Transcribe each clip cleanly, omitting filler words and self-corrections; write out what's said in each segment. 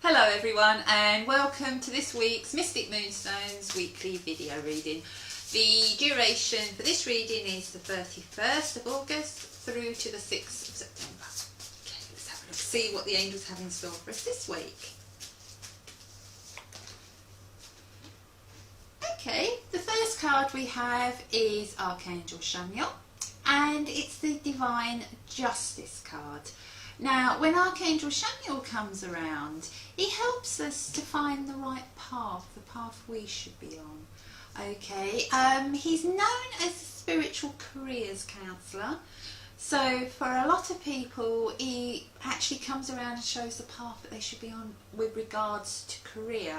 Hello everyone and welcome to this week's Mystic Moonstones weekly video reading. The duration for this reading is the 31st of August through to the 6th of September. Okay, let's have a look, see what the angels have in store for us this week. Okay, the first card we have is Archangel Chamuel, and it's the Divine Justice card. Now, when Archangel Chamuel comes around, he helps us to find the right path, the path we should be on. Okay, he's known as the spiritual careers counsellor. So for a lot of people, he actually comes around and shows the path that they should be on with regards to career.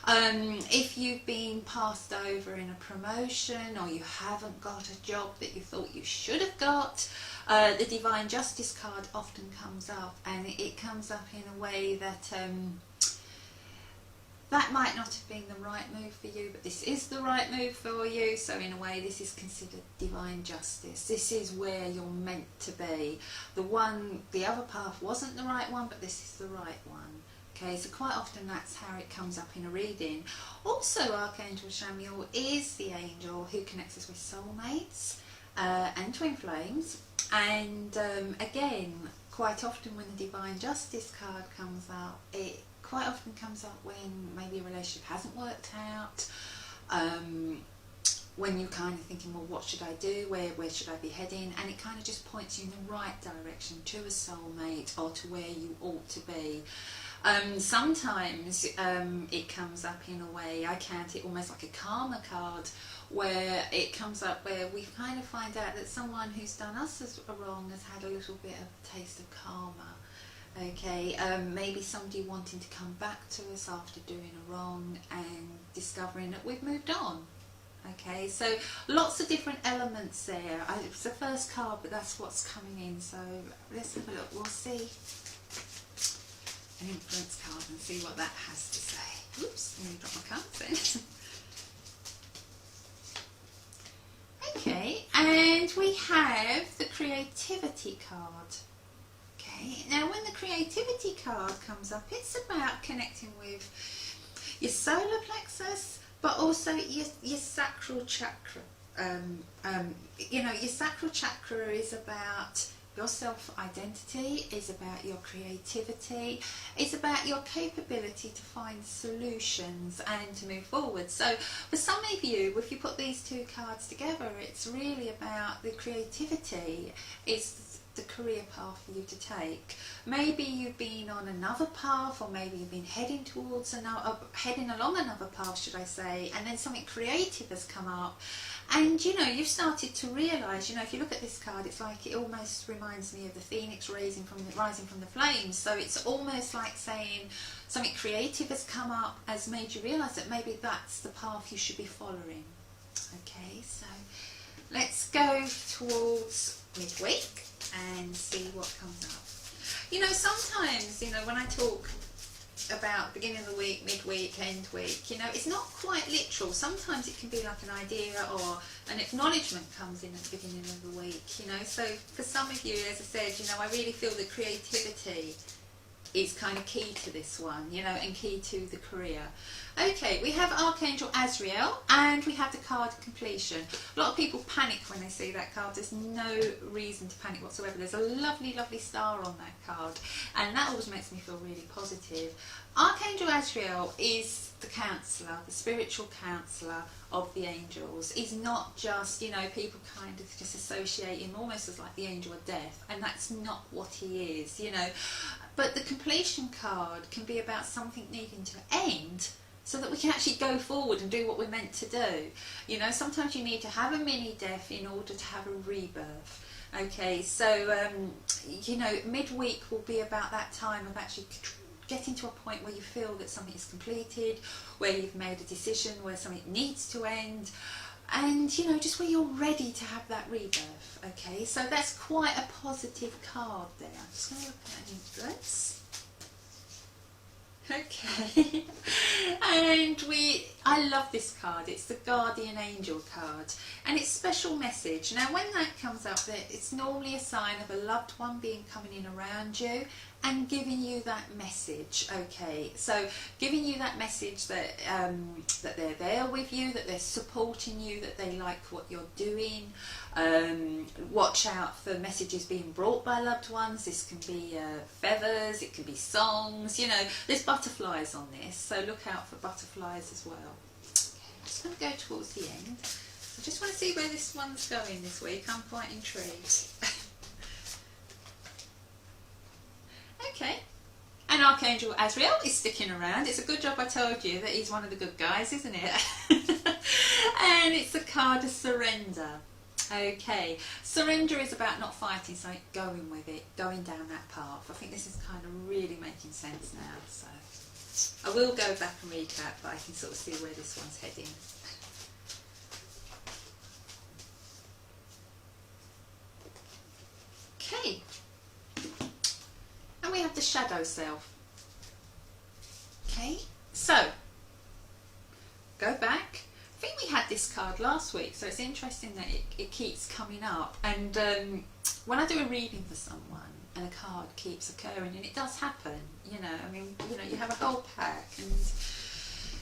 If you've been passed over in a promotion or you haven't got a job that you thought you should have got, the Divine Justice card often comes up, and it comes up in a way that that might not have been the right move for you, but this is the right move for you. So in a way, this is considered divine justice. This is where you're meant to be. The other path wasn't the right one, but this is the right one. Okay, so quite often that's how it comes up in a reading. Also, Archangel Chamuel is the angel who connects us with soulmates and twin flames. And again, quite often when the Divine Justice card comes out, it quite often comes up when maybe a relationship hasn't worked out, when you're kind of thinking, well, what should I do, where should I be heading, and it kind of just points you in the right direction to a soulmate or to where you ought to be. Sometimes it comes up in a way, I count it almost like a karma card, where it comes up where we kind of find out that someone who's done us a wrong has had a little bit of a taste of karma. Okay, maybe somebody wanting to come back to us after doing a wrong and discovering that we've moved on. Okay, so lots of different elements there. It's the first card, but that's what's coming in. So let's have a look. We'll see an influence card and see what that has to say. Oops, I'm going to drop my cards in. Okay, and we have the creativity card. Okay, now when the creativity card comes up, it's about connecting with your solar plexus, but also your sacral chakra. Your sacral chakra is about your self-identity, is about your creativity, it's about your capability to find solutions and to move forward. So for some of you, if you put these two cards together, it's really about the creativity. It's the career path for you to take. Maybe you've been on another path, or maybe you've been heading along another path, should I say, and then something creative has come up. And you've started to realise, if you look at this card, it's like it almost reminds me of the phoenix rising from the flames. So it's almost like saying something creative has come up, has made you realise that maybe that's the path you should be following. Okay, so let's go towards midweek and see what comes up. Sometimes, when I talk about beginning of the week, midweek, end week, it's not quite literal. Sometimes it can be like an idea or an acknowledgement comes in at the beginning of the week, So for some of you, as I said, I really feel that creativity is kind of key to this one, and key to the career. Okay, we have Archangel Azrael, and we have the card completion. A lot of people panic when they see that card. There's no reason to panic whatsoever. There's a lovely, lovely star on that card, and that always makes me feel really positive. Archangel Azrael is the counsellor, the spiritual counsellor of the angels. He's not just, people kind of just associate him almost as like the angel of death, and that's not what he is, But the completion card can be about something needing to end so that we can actually go forward and do what we're meant to do. Sometimes you need to have a mini death in order to have a rebirth. Okay, so, midweek will be about that time of actually getting to a point where you feel that something is completed, where you've made a decision, where something needs to end, and just where you're ready to have that rebirth. Okay, so that's quite a positive card there. I'm just going to look at an influence. Okay, and I love this card. It's the Guardian Angel card, and it's special message. Now when that comes up, it's normally a sign of a loved one coming in around you, and giving you that message. Okay, so giving you that message that that they're there with you, that they're supporting you, that they like what you're doing. Watch out for messages being brought by loved ones. This can be feathers, it can be songs, you know, there's butterflies on this, so look out for butterflies as well. Okay, I'm just going to go towards the end. I just want to see where this one's going this week. I'm quite intrigued. Okay, and Archangel Azrael is sticking around. It's a good job I told you that he's one of the good guys, isn't it? And it's the card of surrender. Okay, surrender is about not fighting, so going with it, going down that path. I think this is kind of really making sense now, so I will go back and recap, but I can sort of see where this one's heading. Okay, and we have the shadow self. Okay, so go back. I think we had this card last week, so it's interesting that it keeps coming up. And when I do a reading for someone and a card keeps occurring, and it does happen, you know, I mean, you know, you have a whole pack, and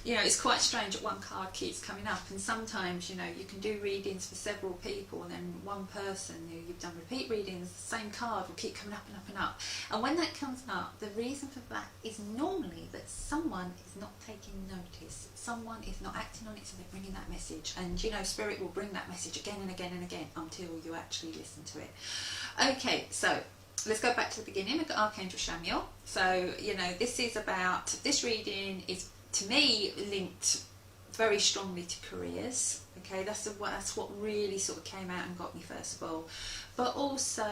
you know, it's quite strange that one card keeps coming up. And sometimes, you know, you can do readings for several people, and then one person who you've done repeat readings, the same card will keep coming up and up and up. And when that comes up, the reason for that is normally that someone is not taking notice. Someone is not acting on it, so they're bringing that message. And, you know, Spirit will bring that message again and again and again until you actually listen to it. Okay, so let's go back to the beginning. We've got Archangel Chamuel. So, you know, this is about, this reading is, to me, linked very strongly to careers. Okay, that's what really sort of came out and got me first of all. But also,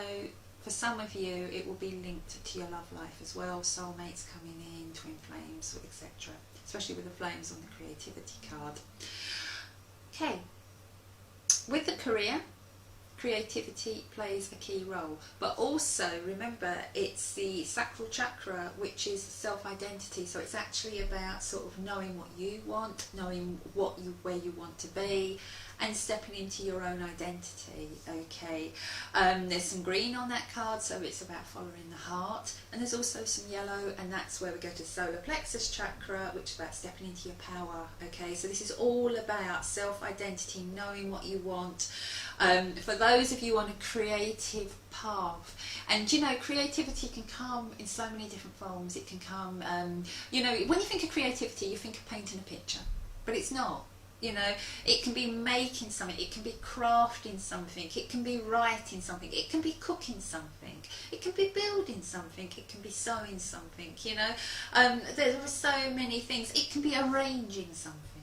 for some of you, it will be linked to your love life as well. Soulmates coming in, twin flames, etc. Especially with the flames on the creativity card. Okay, with the career, creativity plays a key role, but also remember it's the sacral chakra, which is self-identity. So it's actually about sort of knowing what you want, knowing where you want to be, and stepping into your own identity. Okay, there's some green on that card, so it's about following the heart, and there's also some yellow, and that's where we go to solar plexus chakra, which is about stepping into your power. Okay, so this is all about self-identity, knowing what you want. For those of you on a creative path, and you know, creativity can come in so many different forms. It can come, you know, when you think of creativity, you think of painting a picture, but it's not. You know, it can be making something, it can be crafting something, it can be writing something, it can be cooking something, it can be building something, it can be sewing something, you know. There are so many things. It can be arranging something.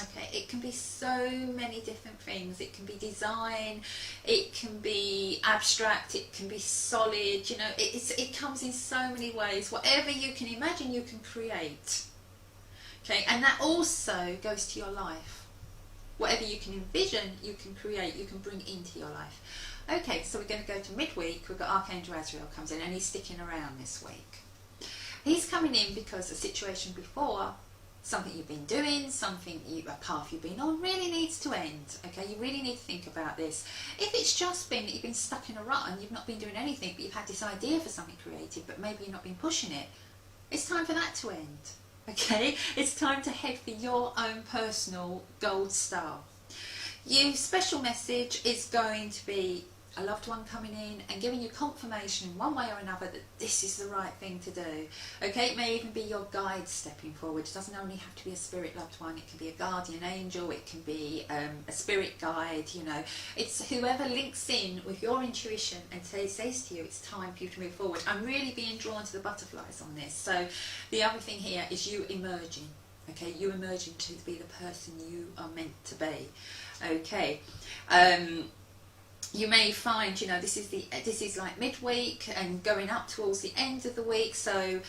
Okay, it can be so many different things. It can be design, it can be abstract, it can be solid, you know, it comes in so many ways. Whatever you can imagine, you can create. Okay, and that also goes to your life. Whatever you can envision, you can create, you can bring into your life. Okay, so we're going to go to midweek. We've got Archangel Azrael comes in, and he's sticking around this week. He's coming in because the situation before, something you've been doing, a path you've been on, really needs to end. Okay, you really need to think about this. If it's just been that you've been stuck in a rut and you've not been doing anything, but you've had this idea for something creative, but maybe you've not been pushing it, it's time for that to end. Okay, it's time to head for your own personal gold star. Your special message is going to be a loved one coming in and giving you confirmation in one way or another that this is the right thing to do. Okay, it may even be your guide stepping forward. It doesn't only have to be a spirit loved one. It can be a guardian angel, it can be a spirit guide, you know. It's whoever links in with your intuition and says to you it's time for you to move forward. I'm really being drawn to the butterflies on this. So the other thing here is you emerging. Okay, you emerging to be the person you are meant to be. Okay. You may find, you know, this is like midweek and going up towards the end of the week. So,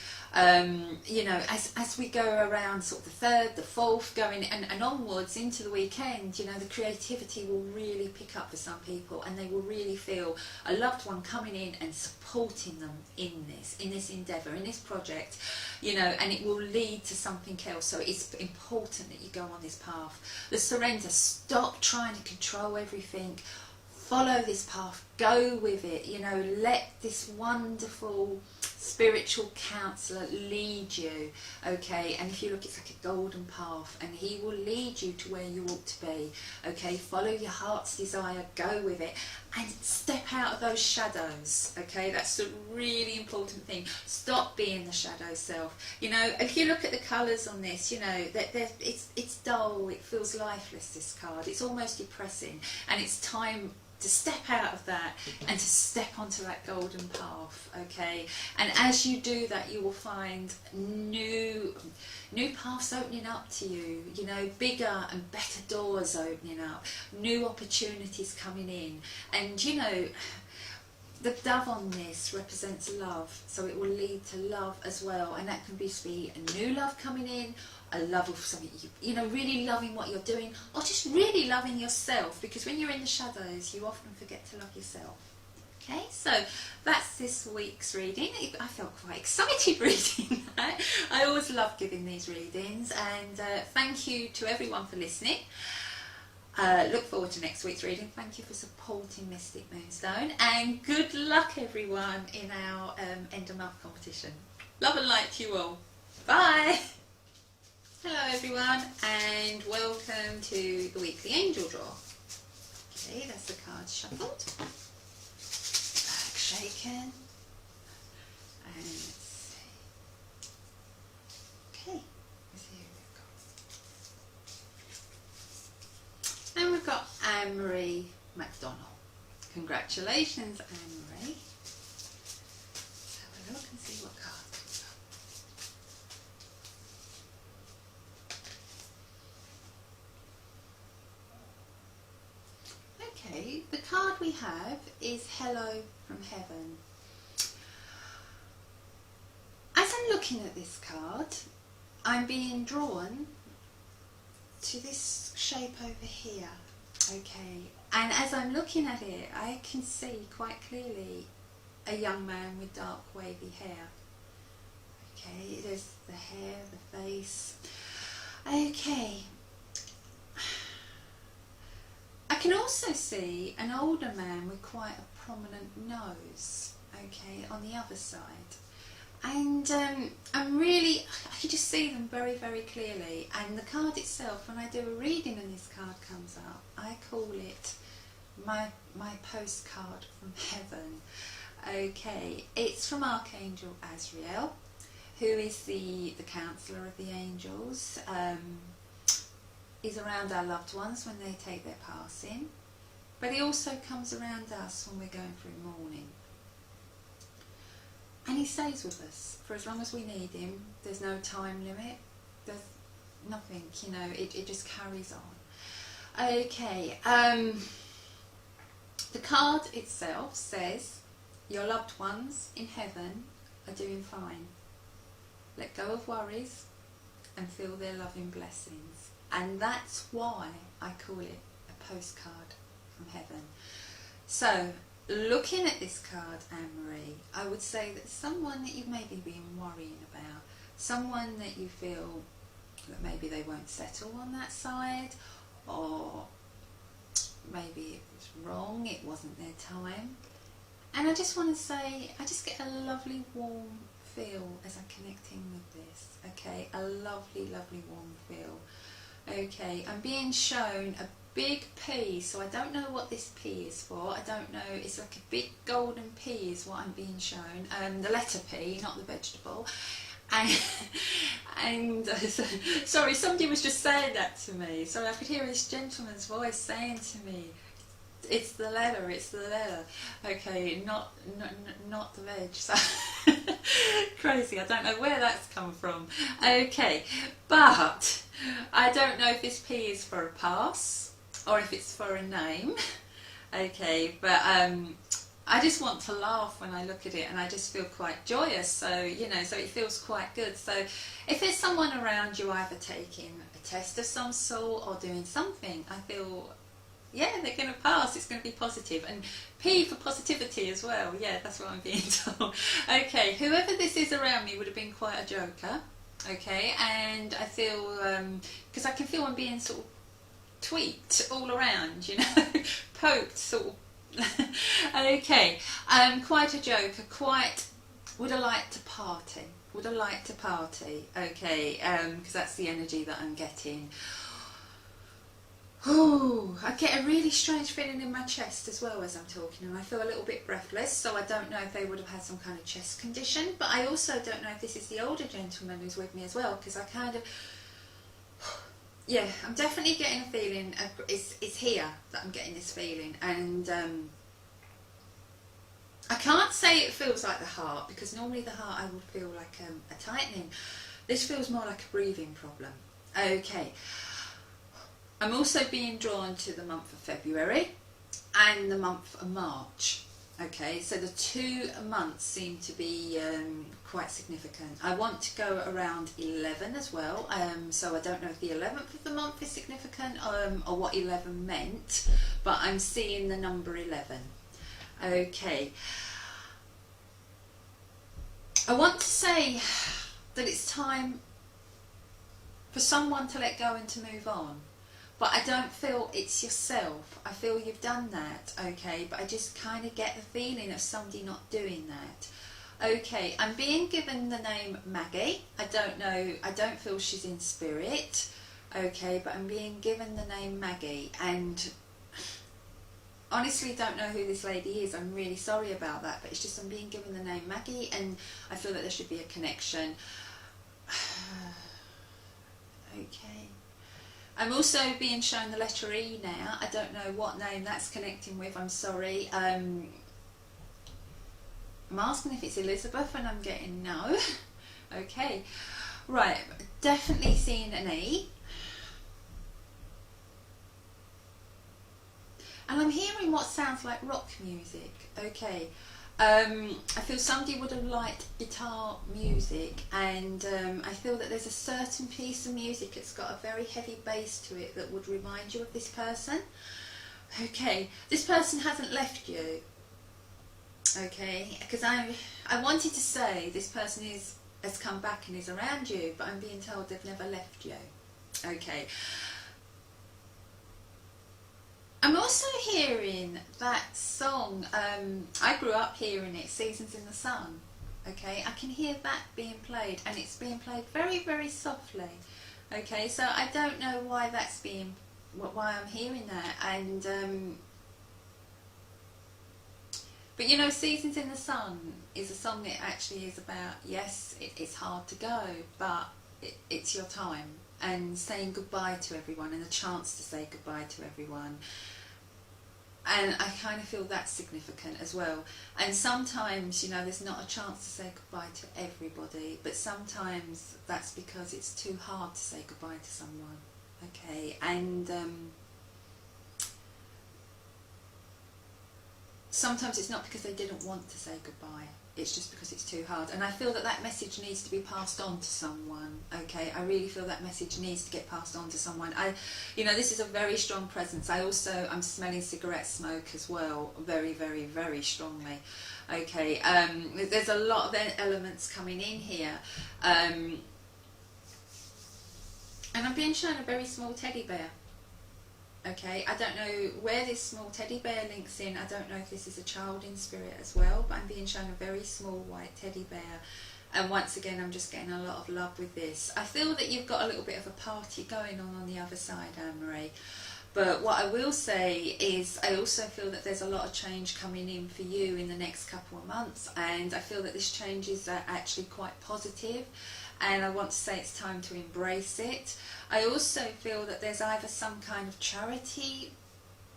you know, as we go around sort of the 3rd, the 4th, going and onwards into the weekend, you know, the creativity will really pick up for some people, and they will really feel a loved one coming in and supporting them in this endeavour, in this project, you know, and it will lead to something else. So it's important that you go on this path. The surrender, stop trying to control everything. Follow this path, go with it, you know, let this wonderful spiritual counsellor lead you, okay? And if you look, it's like a golden path, and he will lead you to where you ought to be, okay? Follow your heart's desire, go with it, and step out of those shadows, okay? That's a really important thing. Stop being the shadow self. You know, if you look at the colours on this, you know, it's dull, it feels lifeless, this card. It's almost depressing, and it's time to step out of that and to step onto that golden path, okay? And as you do that, you will find new paths opening up to you, you know, bigger and better doors opening up, new opportunities coming in. And you know, the dove on this represents love, so it will lead to love as well, and that can be a new love coming in, a love of something, you know, really loving what you're doing, or just really loving yourself, because when you're in the shadows you often forget to love yourself. Okay, so that's this week's reading. I felt quite excited reading that. I always love giving these readings, and thank you to everyone for listening. Look forward to next week's reading. Thank you for supporting Mystic Moonstone, and good luck everyone in our end of month competition. Love and light to you all. Bye. Hello everyone, and welcome to the weekly angel draw. Okay, that's the cards shuffled, bag shaken, and let's see. Okay, let's see who we've got. And we've got Anne-Marie MacDonald. Congratulations, Anne-Marie. Let's have a look and see what cards we've got. Okay, the card we have is Hello from Heaven. As I'm looking at this card, I'm being drawn to this shape over here, okay, and as I'm looking at it, I can see quite clearly a young man with dark wavy hair. Okay, there's the hair, the face. Okay, I can also see an older man with quite a prominent nose, okay, on the other side. And I can just see them very, very clearly. And the card itself, when I do a reading and this card comes up, I call it my postcard from heaven. Okay, it's from Archangel Azrael, who is the counsellor of the angels. He's around our loved ones when they take their passing, but he also comes around us when we're going through mourning. And he stays with us for as long as we need him. There's no time limit, there's nothing, you know, it just carries on. Okay, the card itself says, your loved ones in heaven are doing fine. Let go of worries and feel their loving blessings. And that's why I call it a postcard from heaven. So, looking at this card, Anne-Marie, I would say that someone that you've maybe been worrying about, someone that you feel that maybe they won't settle on that side, or maybe it was wrong, it wasn't their time. And I just want to say, I just get a lovely warm feel as I'm connecting with this, okay, a lovely, lovely warm feel. Okay, I'm being shown a big P, so I don't know what this P is for. I don't know, it's like a big golden P is what I'm being shown. The letter P, not the vegetable. And sorry, somebody was just saying that to me. So I could hear this gentleman's voice saying to me, it's the letter, it's the letter. Okay, not the veg. So crazy, I don't know where that's come from. Okay, but I don't know if this P is for a pass or if it's for a name. Okay, but I just want to laugh when I look at it, and I just feel quite joyous, so you know, so it feels quite good. So if there's someone around you either taking a test of some sort or doing something, I feel, yeah, they're going to pass, it's going to be positive. And P for positivity as well, yeah, that's what I'm being told. Okay, whoever this is around me would have been quite a joker, okay, and I feel, because I can feel I'm being sort of tweaked all around, you know, poked sort of. Okay, quite a joker, quite would have liked to party. Would have liked to party. Okay, because that's the energy that I'm getting. Oh, I get a really strange feeling in my chest as well as I'm talking, and I feel a little bit breathless, so I don't know if they would have had some kind of chest condition, but I also don't know if this is the older gentleman who's with me as well, because I kind of, yeah, I'm definitely getting a feeling, it's here that I'm getting this feeling, and I can't say it feels like the heart, because normally the heart I would feel like a tightening. This feels more like a breathing problem. Okay. I'm also being drawn to the month of February and the month of March. Okay, so the 2 months seem to be quite significant. I want to go around 11 as well, so I don't know if the 11th of the month is significant or what 11 meant, but I'm seeing the number 11. Okay. I want to say that it's time for someone to let go and to move on. But I don't feel it's yourself. I feel you've done that, okay? But I just kind of get the feeling of somebody not doing that. Okay, I'm being given the name Maggie. I don't know, I don't feel she's in spirit, okay? But I'm being given the name Maggie, and honestly don't know who this lady is. I'm really sorry about that, but it's just I'm being given the name Maggie, and I feel that there should be a connection. Okay. I'm also being shown the letter E now. I don't know what name that's connecting with, I'm sorry. I'm asking if it's Elizabeth and I'm getting no. Okay, right, definitely seeing an E. And I'm hearing what sounds like rock music, okay. I feel somebody would have liked guitar music, and I feel that there's a certain piece of music that's got a very heavy bass to it that would remind you of this person. Okay, this person hasn't left you, okay, because I wanted to say this person has come back and is around you, but I'm being told they've never left you. Okay. I'm also hearing that song, I grew up hearing it, Seasons in the Sun, okay, I can hear that being played, and it's being played very, very softly, okay, so I don't know why that's being, why I'm hearing that, and, but you know, Seasons in the Sun is a song that actually is about, yes, it's hard to go, but it's your time, and saying goodbye to everyone, and a chance to say goodbye to everyone. And I kind of feel that's significant as well. And sometimes, you know, there's not a chance to say goodbye to everybody, but sometimes that's because it's too hard to say goodbye to someone, okay? And sometimes it's not because they didn't want to say goodbye, it's just because it's too hard. And I feel that that message needs to be passed on to someone, okay? I really feel that message needs to get passed on to someone. You know, this is a very strong presence. I'm smelling cigarette smoke as well, very, very, very strongly, okay? There's a lot of elements coming in here. And I'm being shown a very small teddy bear. Okay, I don't know where this small teddy bear links in. I don't know if this is a child in spirit as well, but I'm being shown a very small white teddy bear. And once again, I'm just getting a lot of love with this. I feel that you've got a little bit of a party going on the other side, Anne-Marie. But what I will say is I also feel that there's a lot of change coming in for you in the next couple of months. And I feel that this change is actually quite positive. And I want to say it's time to embrace it. I also feel that there's either some kind of charity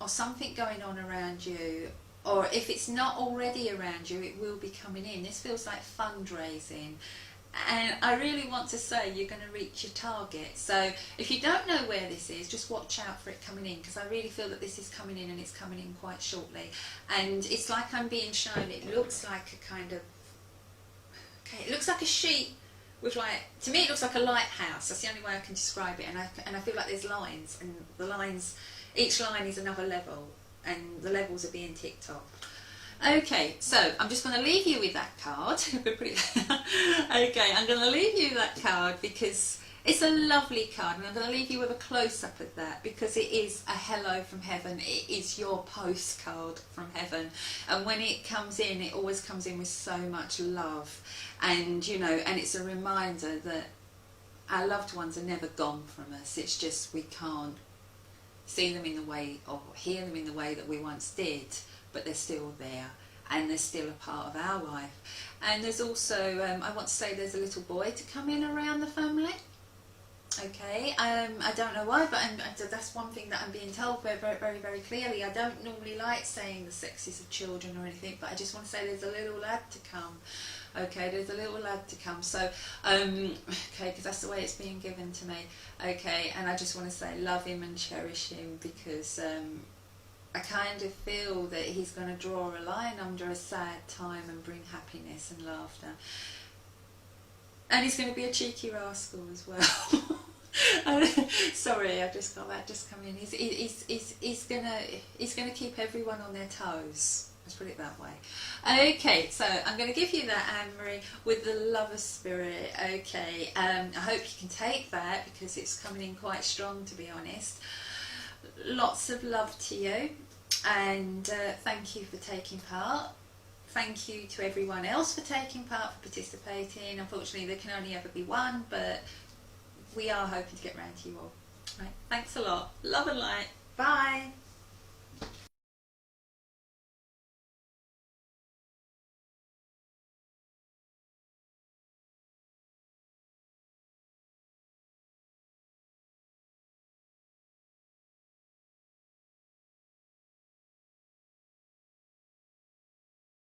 or something going on around you, or if it's not already around you, it will be coming in. This feels like fundraising, and I really want to say you're going to reach your target. So if you don't know where this is, just watch out for it coming in, because I really feel that this is coming in, and it's coming in quite shortly. And it's like I'm being shown, it looks like a kind of, okay, it looks like a sheet with, like, to me it looks like a lighthouse. That's the only way I can describe it. And I feel like there's lines, and the lines, each line is another level, and the levels are being ticked off. Okay, so I'm just going to leave you with that card. Okay, I'm going to leave you that card because It's a lovely card, and I'm going to leave you with a close-up of that because it is a hello from heaven. It is your postcard from heaven, and when it comes in, it always comes in with so much love, and you know, and it's a reminder that our loved ones are never gone from us. It's just we can't see them in the way or hear them in the way that we once did, but they're still there. And they're still a part of our life. And there's also, I want to say there's a little boy to come in around the family. Okay, I don't know why, but that's one thing that I'm being told very, very, very, very clearly. I don't normally like saying the sexes of children or anything, but I just want to say there's a little lad to come. Okay, there's a little lad to come. So, okay, because that's the way it's being given to me. Okay, and I just want to say love him and cherish him because I kind of feel that he's going to draw a line under a sad time and bring happiness and laughter. And he's going to be a cheeky rascal as well. Sorry, I just got that just come in. He's gonna keep everyone on their toes. Let's put it that way. Okay, so I'm going to give you that, Anne-Marie, with the lover spirit. Okay, I hope you can take that because it's coming in quite strong, to be honest. Lots of love to you, and thank you for taking part. Thank you to everyone else for taking part, for participating. Unfortunately, there can only ever be one, but we are hoping to get round to you all. Right, thanks a lot. Love and light. Bye.